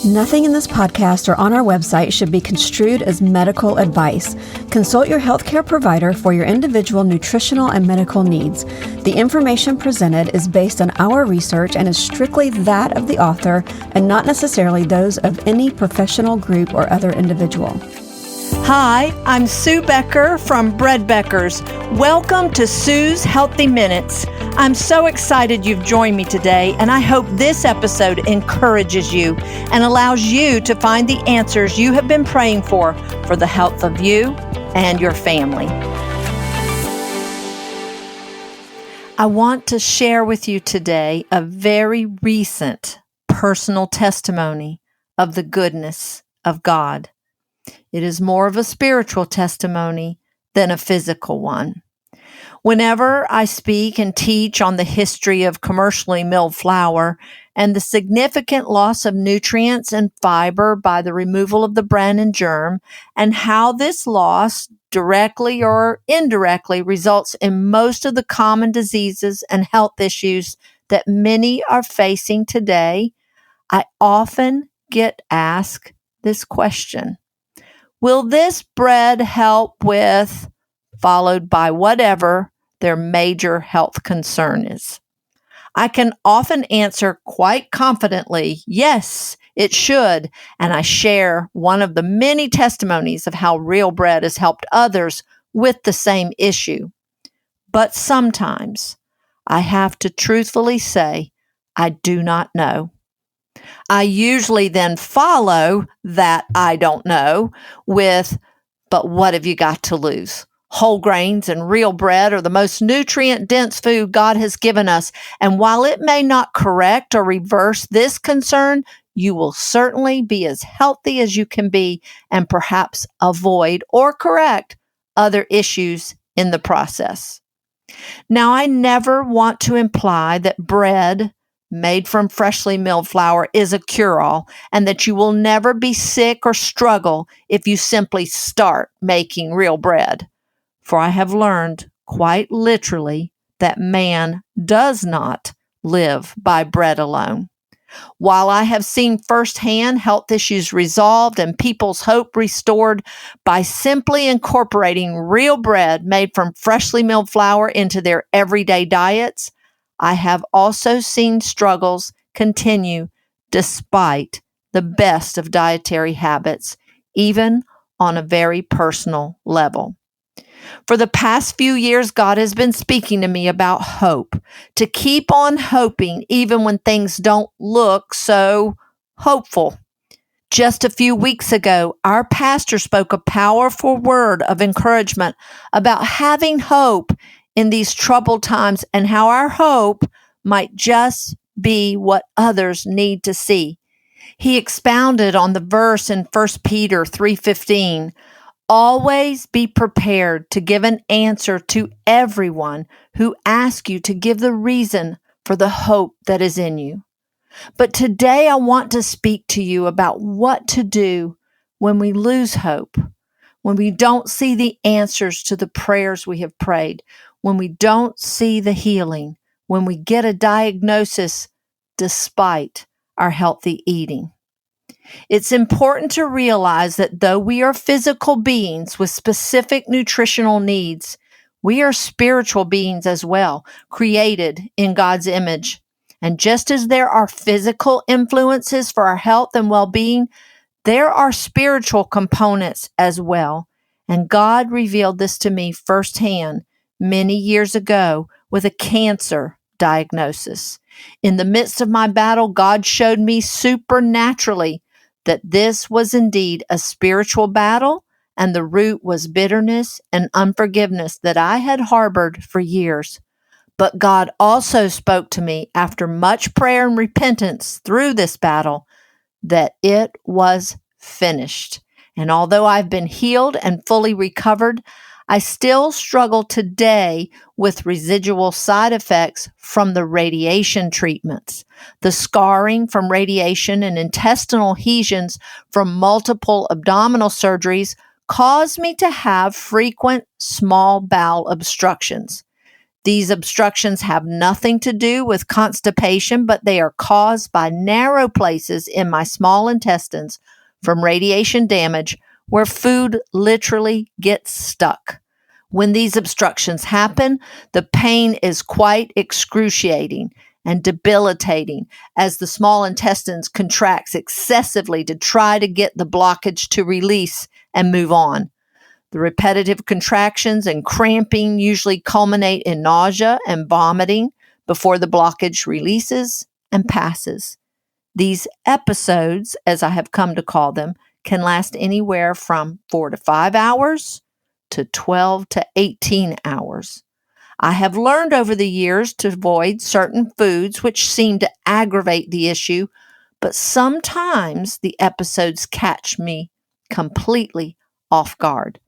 Nothing in this podcast or on our website should be construed as medical advice. Consult your healthcare provider for your individual nutritional and medical needs. The information presented is based on our research and is strictly that of the author and not necessarily those of any professional group or other individual. Hi, I'm Sue Becker from Bread Beckers. Welcome to Sue's Healthy Minutes. I'm so excited you've joined me today, and I hope this episode encourages you and allows you to find the answers you have been praying for the health of you and your family. I want to share with you today a very recent personal testimony of the goodness of God. It is more of a spiritual testimony than a physical one. Whenever I speak and teach on the history of commercially milled flour and the significant loss of nutrients and fiber by the removal of the bran and germ, and how this loss directly or indirectly results in most of the common diseases and health issues that many are facing today, I often get asked this question. Will this bread help with, followed by whatever their major health concern is? I can often answer quite confidently, yes, it should, and I share one of the many testimonies of how real bread has helped others with the same issue. But sometimes I have to truthfully say, I do not know. I usually then follow that I don't know with, but what have you got to lose? Whole grains and real bread are the most nutrient-dense food God has given us. And while it may not correct or reverse this concern, you will certainly be as healthy as you can be and perhaps avoid or correct other issues in the process. Now, I never want to imply that bread made from freshly milled flour is a cure-all and that you will never be sick or struggle if you simply start making real bread. For I have learned quite literally that man does not live by bread alone. While I have seen firsthand health issues resolved and people's hope restored by simply incorporating real bread made from freshly milled flour into their everyday diets, I have also seen struggles continue despite the best of dietary habits, even on a very personal level. For the past few years, God has been speaking to me about hope, to keep on hoping even when things don't look so hopeful. Just a few weeks ago, our pastor spoke a powerful word of encouragement about having hope in these troubled times and how our hope might just be what others need to see. He expounded on the verse in 1 Peter 3:15, always be prepared to give an answer to everyone who asks you to give the reason for the hope that is in you. But today I want to speak to you about what to do when we lose hope, when we don't see the answers to the prayers we have prayed, when we don't see the healing, when we get a diagnosis despite our healthy eating. It's important to realize that though we are physical beings with specific nutritional needs, we are spiritual beings as well, created in God's image. And just as there are physical influences for our health and well-being, there are spiritual components as well. And God revealed this to me firsthand many years ago with a cancer diagnosis. In the midst of my battle, God showed me supernaturally that this was indeed a spiritual battle, and the root was bitterness and unforgiveness that I had harbored for years. But God also spoke to me after much prayer and repentance through this battle that it was finished. And although I've been healed and fully recovered, I still struggle today with residual side effects from the radiation treatments. The scarring from radiation and intestinal adhesions from multiple abdominal surgeries caused me to have frequent small bowel obstructions. These obstructions have nothing to do with constipation, but they are caused by narrow places in my small intestines from radiation damage where food literally gets stuck. When these obstructions happen, the pain is quite excruciating and debilitating as the small intestines contracts excessively to try to get the blockage to release and move on. The repetitive contractions and cramping usually culminate in nausea and vomiting before the blockage releases and passes. These episodes, as I have come to call them, can last anywhere from 4 to 5 hours to 12 to 18 hours. I have learned over the years to avoid certain foods which seem to aggravate the issue, but sometimes the episodes catch me completely off guard.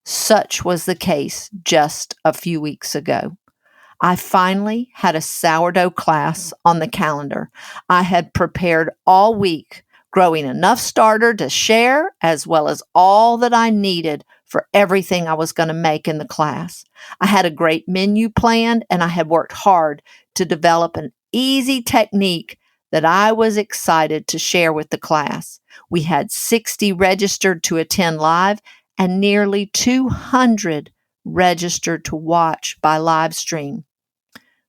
Such was the case just a few weeks ago. I finally had a sourdough class on the calendar. I had prepared all week, growing enough starter to share, as well as all that I needed for everything I was going to make in the class. I had a great menu planned, and I had worked hard to develop an easy technique that I was excited to share with the class. We had 60 registered to attend live and nearly 200 registered to watch by live stream.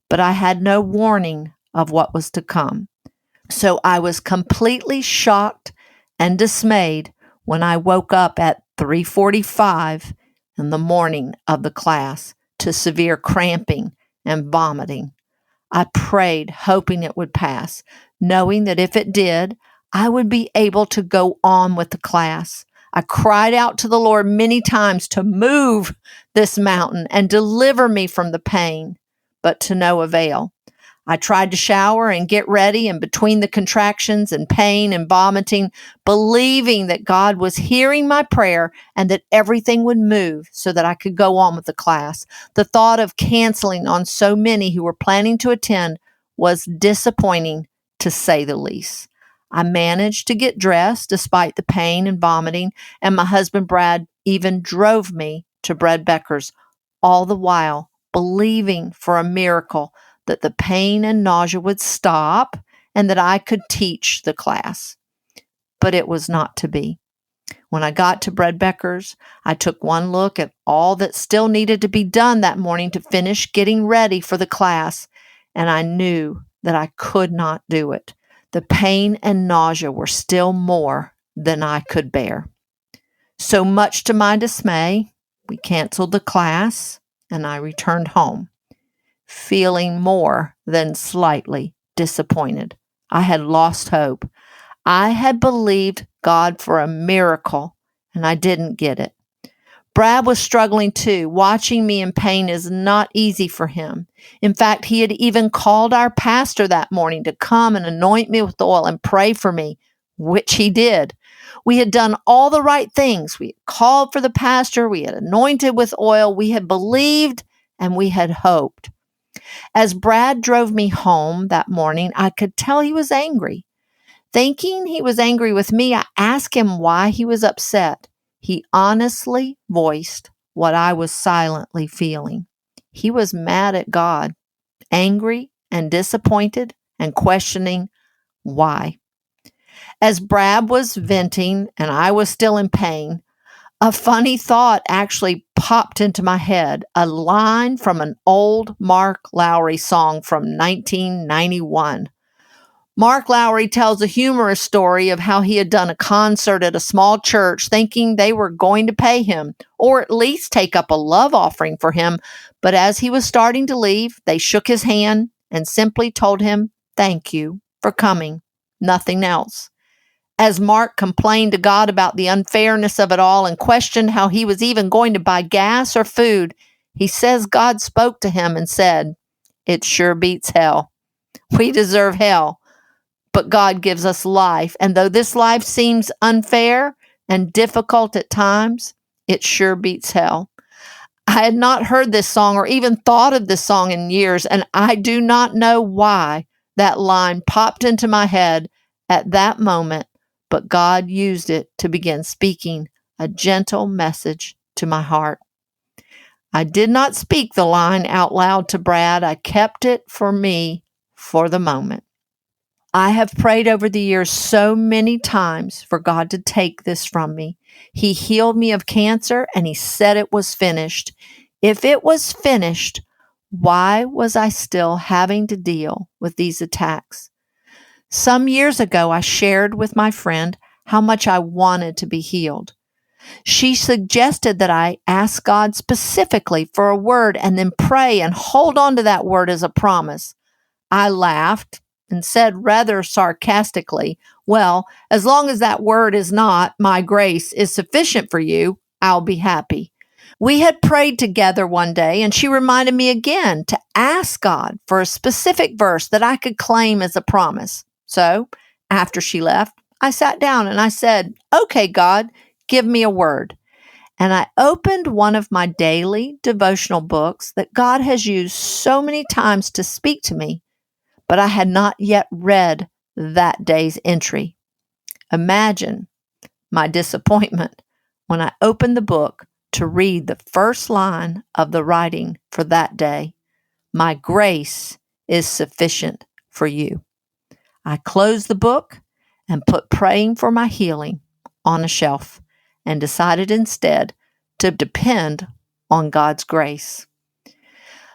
But I had no warning of what was to come. So I was completely shocked and dismayed when I woke up at 3:45 in the morning of the class to severe cramping and vomiting. I prayed, hoping it would pass, knowing that if it did, I would be able to go on with the class. I cried out to the Lord many times to move this mountain and deliver me from the pain, but to no avail. I tried to shower and get ready, and between the contractions and pain and vomiting, believing that God was hearing my prayer and that everything would move so that I could go on with the class. The thought of canceling on so many who were planning to attend was disappointing, to say the least. I managed to get dressed despite the pain and vomiting, and my husband Brad even drove me to Brad Becker's, all the while believing for a miracle that the pain and nausea would stop and that I could teach the class. But it was not to be. When I got to Brad Becker's, I took one look at all that still needed to be done that morning to finish getting ready for the class, and I knew that I could not do it. The pain and nausea were still more than I could bear. So much to my dismay, we canceled the class and I returned home, feeling more than slightly disappointed. I had lost hope. I had believed God for a miracle, and I didn't get it. Brad was struggling too. Watching me in pain is not easy for him. In fact, he had even called our pastor that morning to come and anoint me with oil and pray for me, which he did. We had done all the right things. We had called for the pastor. We had anointed with oil. We had believed and we had hoped. As Brad drove me home that morning, I could tell he was angry. Thinking he was angry with me, I asked him why he was upset. He honestly voiced what I was silently feeling. He was mad at God, angry and disappointed and questioning why. As Brad was venting and I was still in pain, a funny thought actually popped into my head, a line from an old Mark Lowry song from 1991. Mark Lowry tells a humorous story of how he had done a concert at a small church thinking they were going to pay him, or at least take up a love offering for him. But as he was starting to leave, they shook his hand and simply told him, "Thank you for coming," nothing else. As Mark complained to God about the unfairness of it all and questioned how he was even going to buy gas or food, he says God spoke to him and said, "It sure beats hell. We deserve hell. But God gives us life, and though this life seems unfair and difficult at times, it sure beats hell." I had not heard this song or even thought of this song in years, and I do not know why that line popped into my head at that moment, but God used it to begin speaking a gentle message to my heart. I did not speak the line out loud to Brad. I kept it for me for the moment. I have prayed over the years so many times for God to take this from me. He healed me of cancer and he said it was finished. If it was finished, why was I still having to deal with these attacks? Some years ago, I shared with my friend how much I wanted to be healed. She suggested that I ask God specifically for a word and then pray and hold on to that word as a promise. I laughed and said rather sarcastically, well, as long as that word is not, my grace is sufficient for you, I'll be happy. We had prayed together one day, and she reminded me again to ask God for a specific verse that I could claim as a promise. So, after she left, I sat down and I said, okay, God, give me a word. And I opened one of my daily devotional books that God has used so many times to speak to me, but I had not yet read that day's entry. Imagine my disappointment when I opened the book to read the first line of the writing for that day. My grace is sufficient for you. I closed the book and put praying for my healing on a shelf and decided instead to depend on God's grace.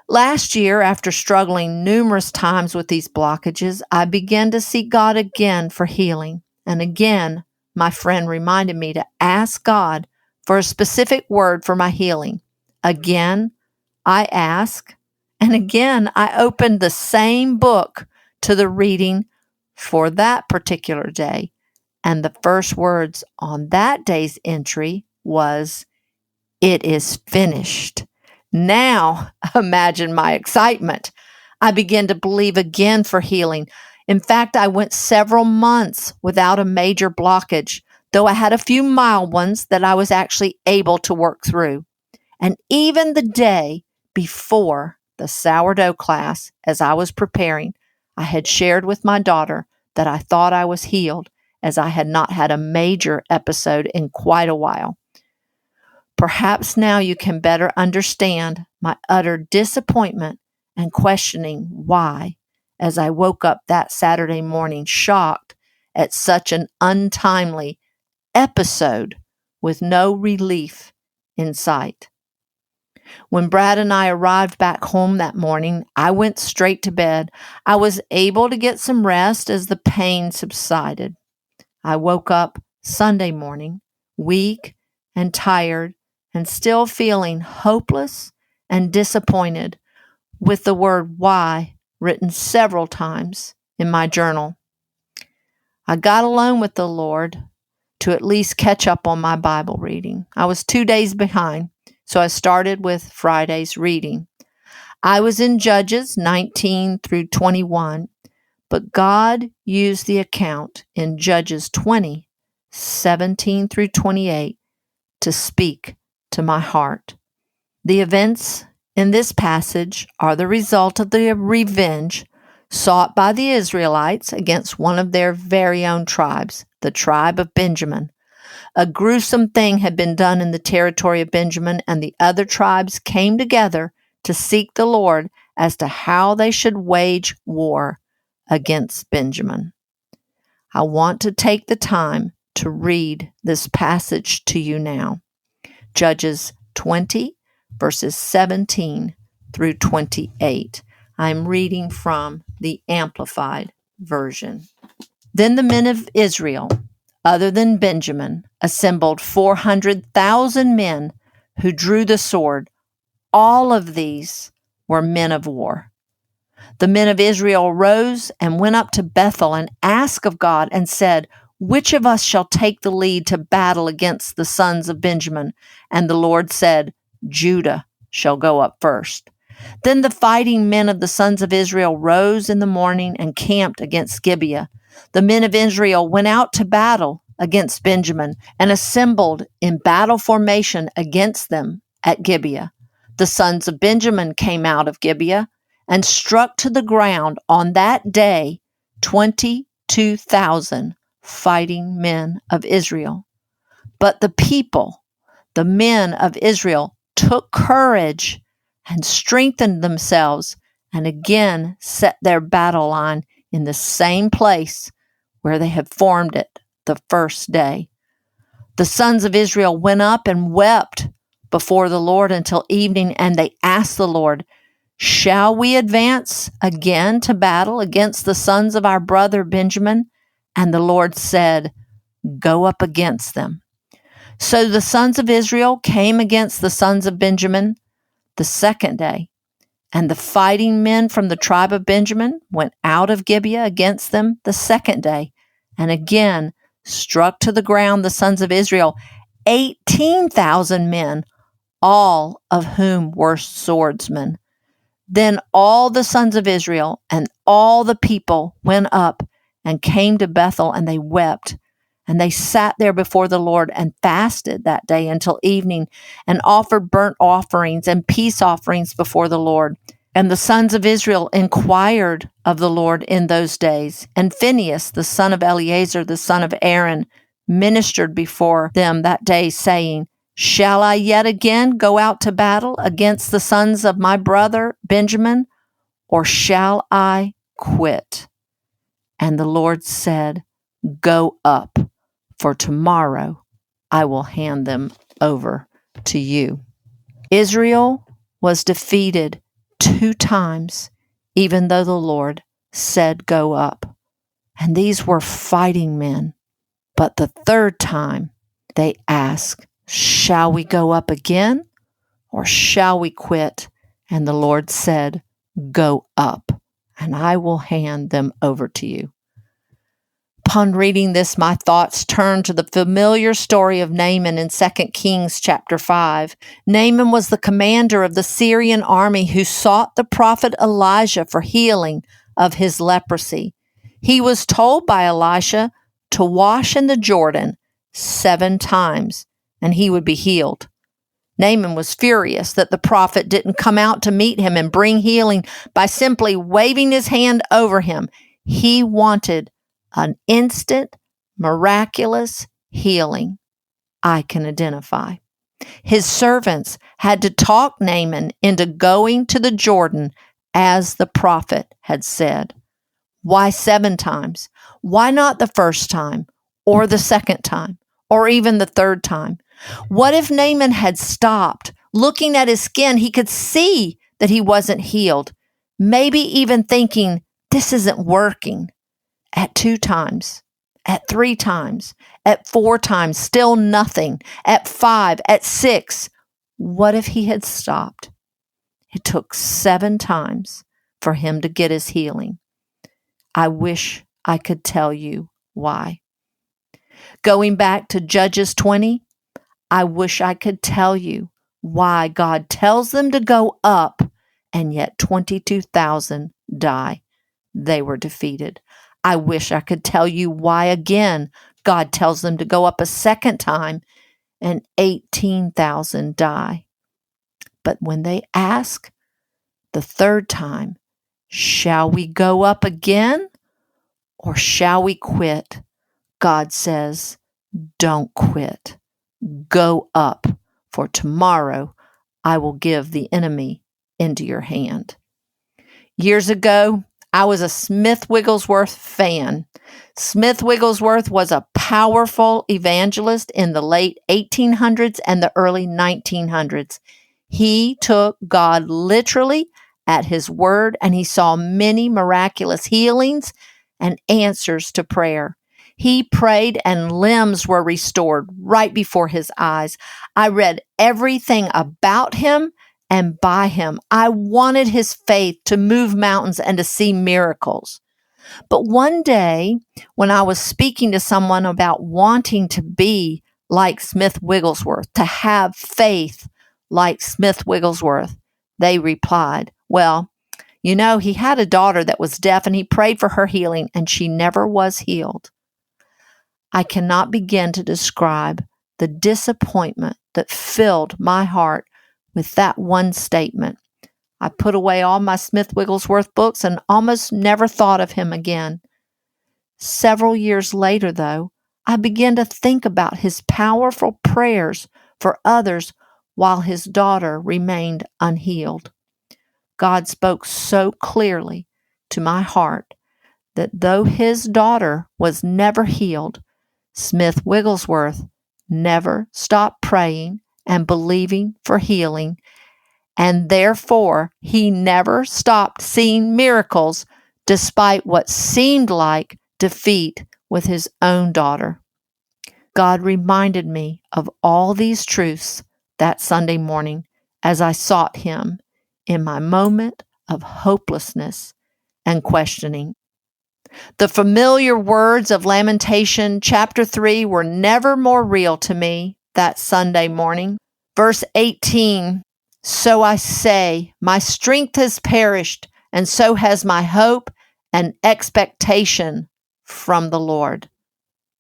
Last year, after struggling numerous times with these blockages, I began to seek God again for healing. And again, my friend reminded me to ask God for a specific word for my healing. Again, I asked, and again, I opened the same book to the reading for that particular day. And the first words on that day's entry was, "It is finished." Now, imagine my excitement. I began to believe again for healing. In fact, I went several months without a major blockage, though I had a few mild ones that I was actually able to work through. And even the day before the sourdough class, as I was preparing, I had shared with my daughter that I thought I was healed, as I had not had a major episode in quite a while. Perhaps now you can better understand my utter disappointment and questioning why, as I woke up that Saturday morning shocked at such an untimely episode with no relief in sight. When Brad and I arrived back home that morning, I went straight to bed. I was able to get some rest as the pain subsided. I woke up Sunday morning, weak and tired, and still feeling hopeless and disappointed, with the word why written several times in my journal. I got alone with the Lord to at least catch up on my Bible reading. I was 2 days behind, so I started with Friday's reading. I was in Judges 19 through 21, but God used the account in Judges 20, 17 through 28 to speak to my heart. The events in this passage are the result of the revenge sought by the Israelites against one of their very own tribes, the tribe of Benjamin. A gruesome thing had been done in the territory of Benjamin, and the other tribes came together to seek the Lord as to how they should wage war against Benjamin. I want to take the time to read this passage to you now. Judges 20, verses 17 through 28. I'm reading from the Amplified Version. Then the men of Israel, other than Benjamin, assembled 400,000 men who drew the sword. All of these were men of war. The men of Israel rose and went up to Bethel and asked of God and said, "Which of us shall take the lead to battle against the sons of Benjamin?" And the Lord said, "Judah shall go up first." Then the fighting men of the sons of Israel rose in the morning and camped against Gibeah. The men of Israel went out to battle against Benjamin and assembled in battle formation against them at Gibeah. The sons of Benjamin came out of Gibeah and struck to the ground on that day 22,000 fighting men of Israel. But the people, the men of Israel, took courage and strengthened themselves and again set their battle line in the same place where they had formed it the first day. The sons of Israel went up and wept before the Lord until evening, and they asked the Lord, "Shall we advance again to battle against the sons of our brother Benjamin?" And the Lord said, "Go up against them." So the sons of Israel came against the sons of Benjamin the second day, and the fighting men from the tribe of Benjamin went out of Gibeah against them the second day, and again struck to the ground the sons of Israel, 18,000 men, all of whom were swordsmen. Then all the sons of Israel and all the people went up and came to Bethel, and they wept. And they sat there before the Lord and fasted that day until evening and offered burnt offerings and peace offerings before the Lord. And the sons of Israel inquired of the Lord in those days. And Phinehas, the son of Eleazar, the son of Aaron, ministered before them that day, saying, "Shall I yet again go out to battle against the sons of my brother Benjamin, or shall I quit?" And the Lord said, "Go up, for tomorrow I will hand them over to you." Israel was defeated 2 times, even though the Lord said, "Go up." And these were fighting men. But the third time they asked, "Shall we go up again, or shall we quit?" And the Lord said, "Go up, and I will hand them over to you." Upon reading this, my thoughts turned to the familiar story of Naaman in 2 Kings chapter 5. Naaman was the commander of the Syrian army who sought the prophet Elijah for healing of his leprosy. He was told by Elisha to wash in the Jordan 7 times, and he would be healed. Naaman was furious that the prophet didn't come out to meet him and bring healing by simply waving his hand over him. He wanted an instant, miraculous healing. I can identify. His servants had to talk Naaman into going to the Jordan as the prophet had said. Why 7 times? Why not the first time, or the second time, or even the third time? What if Naaman had stopped? Looking at his skin, he could see that he wasn't healed. Maybe even thinking, this isn't working. At 2 times, at 3 times, at 4 times, still nothing. At 5, at 6, what if he had stopped? It took 7 times for him to get his healing. I wish I could tell you why. Going back to Judges 20, I wish I could tell you why God tells them to go up, and yet 22,000 die. They were defeated. I wish I could tell you why again God tells them to go up a second time, and 18,000 die. But when they ask the third time, "Shall we go up again, or shall we quit?" God says, "Don't quit. Go up, for tomorrow I will give the enemy into your hand." Years ago, I was a Smith Wigglesworth fan. Smith Wigglesworth was a powerful evangelist in the late 1800s and the early 1900s. He took God literally at his word, and he saw many miraculous healings and answers to prayer. He prayed and limbs were restored right before his eyes. I read everything about him and by him. I wanted his faith to move mountains and to see miracles. But one day, when I was speaking to someone about wanting to be like Smith Wigglesworth, to have faith like Smith Wigglesworth, they replied, "Well, you know, he had a daughter that was deaf and he prayed for her healing and she never was healed." I cannot begin to describe the disappointment that filled my heart with that one statement. I put away all my Smith Wigglesworth books and almost never thought of him again. Several years later, though, I began to think about his powerful prayers for others while his daughter remained unhealed. God spoke so clearly to my heart that though his daughter was never healed, Smith Wigglesworth never stopped praying and believing for healing, and therefore he never stopped seeing miracles despite what seemed like defeat with his own daughter. God reminded me of all these truths that Sunday morning as I sought him in my moment of hopelessness and questioning. The familiar words of Lamentation chapter 3 were never more real to me that Sunday morning. Verse 18, "So I say, my strength has perished, and so has my hope and expectation from the Lord."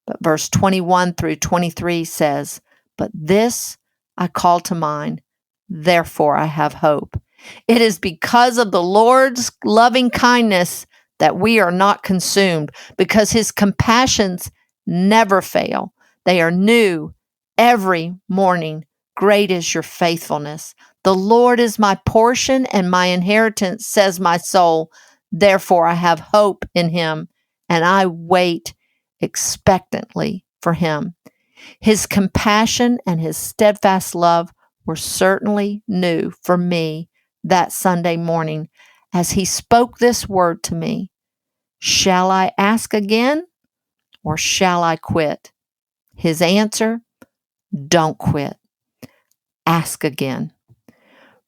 But verse 21 through 23 says, "But this I call to mind, therefore I have hope. It is because of the Lord's loving kindness that we are not consumed, because his compassions never fail. They are new every morning. Great is your faithfulness. The Lord is my portion and my inheritance, says my soul. Therefore I have hope in him, and I wait expectantly for him." His compassion and his steadfast love were certainly new for me that Sunday morning as he spoke this word to me: "Shall I ask again, or shall I quit?" His answer: don't quit. Ask again.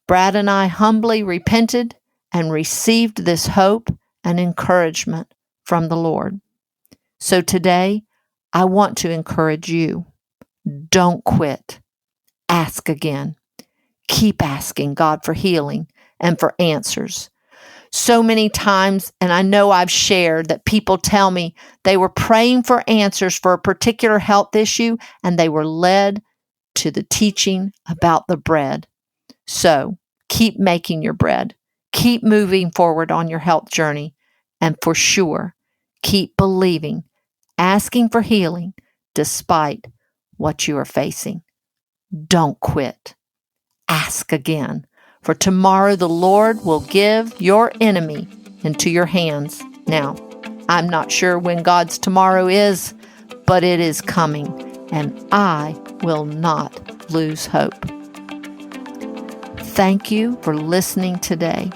Brad and I humbly repented and received this hope and encouragement from the Lord. So today, I want to encourage you. Don't quit. Ask again. Keep asking God for healing and for answers. So many times, and I know I've shared that people tell me they were praying for answers for a particular health issue and they were led to the teaching about the bread. So keep making your bread. Keep moving forward on your health journey. And for sure, keep believing, asking for healing despite what you are facing. Don't quit. Ask again. For tomorrow the Lord will give your enemy into your hands. Now, I'm not sure when God's tomorrow is, but it is coming, and I will not lose hope. Thank you for listening today.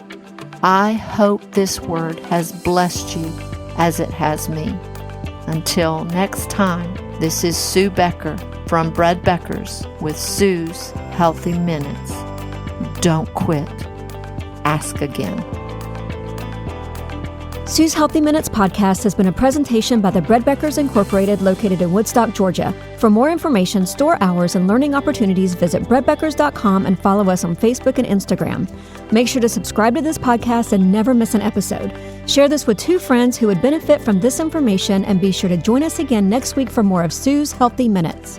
I hope this word has blessed you as it has me. Until next time, this is Sue Becker from Bread Beckers with Sue's Healthy Minutes. Don't quit. Ask again. Sue's Healthy Minutes podcast has been a presentation by the Bread Beckers Incorporated, located in Woodstock, Georgia. For more information, store hours, and learning opportunities, visit breadbeckers.com and follow us on Facebook and Instagram. Make sure to subscribe to this podcast and never miss an episode. Share this with 2 friends who would benefit from this information, and be sure to join us again next week for more of Sue's Healthy Minutes.